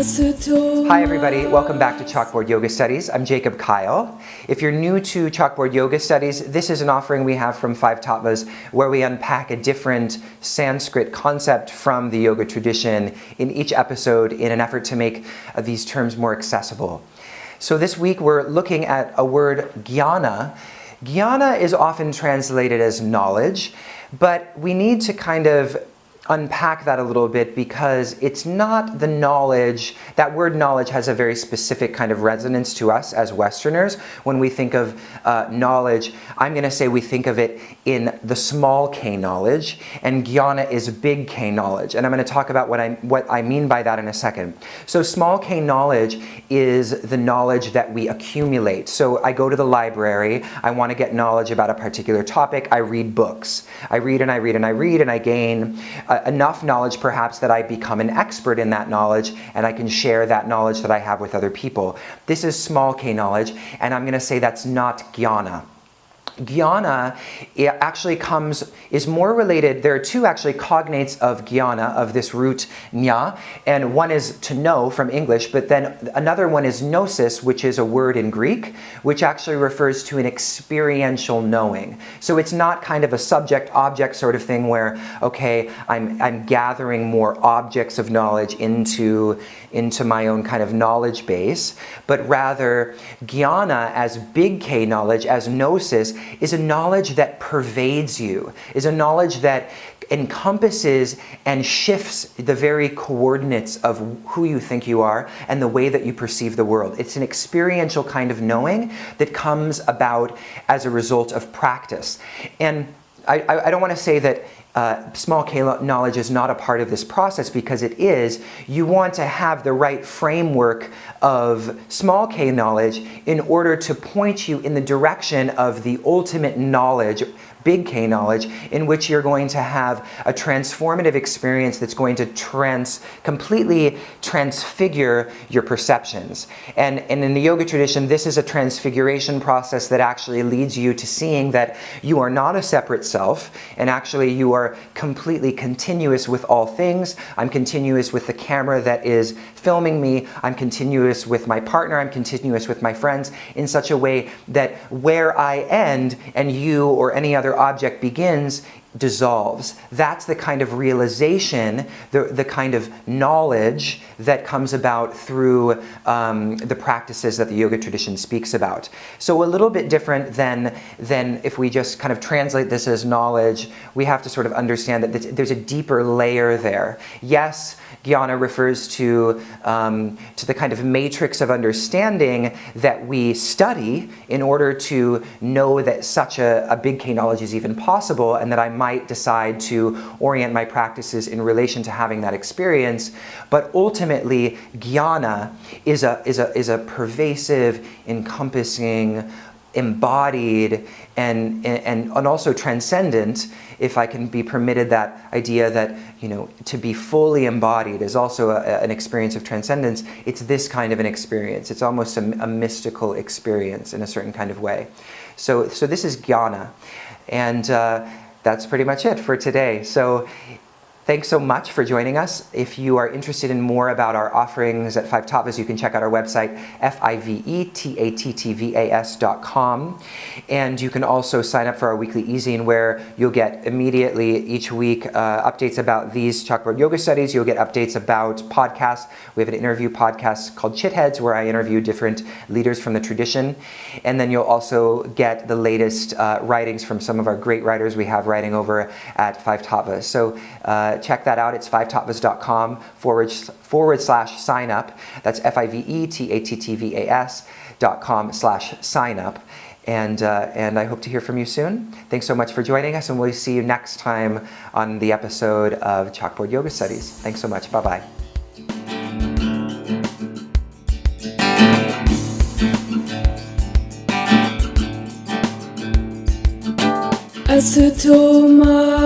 Hi everybody, welcome back to Chalkboard Yoga Studies. I'm Jacob Kyle. If you're new to Chalkboard Yoga Studies, this is an offering we have from Five Tattvas where we unpack a different Sanskrit concept from the yoga tradition in each episode in an effort to make these terms more accessible. So this week we're looking at a word, jnana. Jnana is often translated as knowledge, but we need to kind of unpack that a little bit because it's not the knowledge. That word knowledge has a very specific kind of resonance to us as Westerners. When we think of knowledge, I'm going to say we think of it in the small k knowledge, and jnana is big K knowledge. And I'm going to talk about what I mean by that in a second. So small k knowledge is the knowledge that we accumulate. So I go to the library, I want to get knowledge about a particular topic, I read books. I read and I read and I read and I gain enough knowledge perhaps that I become an expert in that knowledge and I can share that knowledge that I have with other people. This is small k knowledge, and I'm going to say that's not jnana. Jnana actually is more related. There are two actually cognates of jnana, of this root nya, and one is to know from English, but then another one is gnosis, which is a word in Greek, which actually refers to an experiential knowing. So it's not kind of a subject-object sort of thing where, okay, I'm gathering more objects of knowledge into my own kind of knowledge base, but rather jnana as big K knowledge, as gnosis, is a knowledge that pervades you, is a knowledge that encompasses and shifts the very coordinates of who you think you are and the way that you perceive the world. It's an experiential kind of knowing that comes about as a result of practice. And I don't want to say that small k knowledge is not a part of this process, because it is. You want to have the right framework of small k knowledge in order to point you in the direction of the ultimate knowledge, big K knowledge, in which you're going to have a transformative experience that's going to completely transfigure your perceptions. And in the yoga tradition, this is a transfiguration process that actually leads you to seeing that you are not a separate self, and actually you are completely continuous with all things. I'm continuous with the camera that is filming me. I'm continuous with my partner. I'm continuous with my friends, in such a way that where I end and you or any other object begins dissolves. That's the kind of realization, the kind of knowledge that comes about through the practices that the yoga tradition speaks about. So a little bit different than if we just kind of translate this as knowledge. We have to sort of understand that there's a deeper layer there. Yes, jnana refers to the kind of matrix of understanding that we study in order to know that such a big K knowledge is even possible, and that I might decide to orient my practices in relation to having that experience. But ultimately, jnana is a pervasive, encompassing, embodied, and also transcendent, if I can be permitted that idea that, to be fully embodied is also an experience of transcendence. It's this kind of an experience. It's almost a mystical experience in a certain kind of way. So this is jnana. And that's pretty much it for today. So thanks so much for joining us. If you are interested in more about our offerings at Five Tattvas, you can check out our website, fivetattvas.com. And you can also sign up for our weekly e-zine, where you'll get immediately each week updates about these Chalkboard Yoga Studies. You'll get updates about podcasts. We have an interview podcast called Chitheads, where I interview different leaders from the tradition. And then you'll also get the latest writings from some of our great writers we have writing over at Five Tattvas. So check that out. It's fivetattvas.com/sign up. That's fivetattvas.com/sign up. And I hope to hear from you soon. Thanks so much for joining us, and we'll see you next time on the episode of Chalkboard Yoga Studies. Thanks so much. Bye-bye. Asatoma